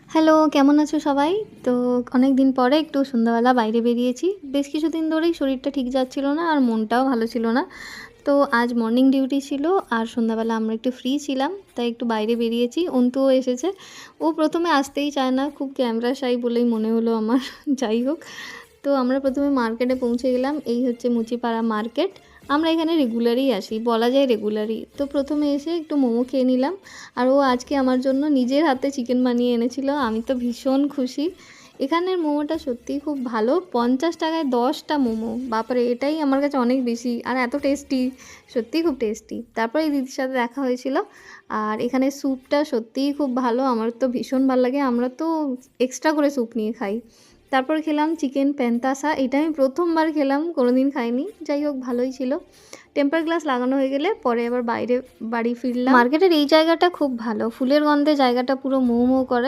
Hello, কেমন আছো সবাই? তো অনেকদিন পরে একটু সন্ধ্যাবেলা বাইরে বেরিয়েছি। বেশ কিছুদিন ধরেই শরীরটা ঠিক যাচ্ছিল না আর মনটাও ভালো ছিল না। তো আজ মর্নিং ডিউটি ছিল আর সন্ধ্যাবেলা আমরা একটু ফ্রি ছিলাম। তাই একটু বাইরে বেরিয়েছি। অন্তুও এসেছে। ও ১ম এ আসতেই চায় না। খুব ক্যামেরা শাই বলেই মনে হলো আমার। যাই হোক। তো আমরা ১ম এ মার্কেটে পৌঁছে গেলাম। এই হচ্ছে মুচিপাড়া মার্কেট। আমরা এখানে রেগুলারই আসি। বলা যায় রেগুলারই। তো ১ম এ এসে একটু মোমো খেয়ে নিলাম। আর ও আজকে আমার জন্য নিজের হাতে চিকেন বানিয়ে এনেছিল। আমি তো ভীষণ খুশি। এখানের মোমোটা সত্যিই খুব ভালো। ৫০ টাকায় ১০ টা মোমো। বাপরে! এটাই আমার কাছে অনেক বেশি। আর এত টেস্টি। সত্যিই খুব টেস্টি। তারপরে এই দিদির সাথে দেখা হয়েছিল। আর এখানে স্যুপটা সত্যিই খুব ভালো। আমার তো ভীষণ ভাল লাগে। আমরা তো এক্সট্রা করে স্যুপ নিয়ে খাই। তারপর খেলাম চিকেন প্যান্তাসা। এটা আমি ১ম বার খেলাম। কোনোদিন খাইনি। যাই হোক ভালোই ছিল। টেম্পার গ্লাস লাগানো হয়ে গেলে পরে আবার বাড়ি ফিরলাম। মার্কেটের এই জায়গাটা খুব ভালো। ফুলের গন্ধে জায়গাটা পুরো মৌ মৌ করে।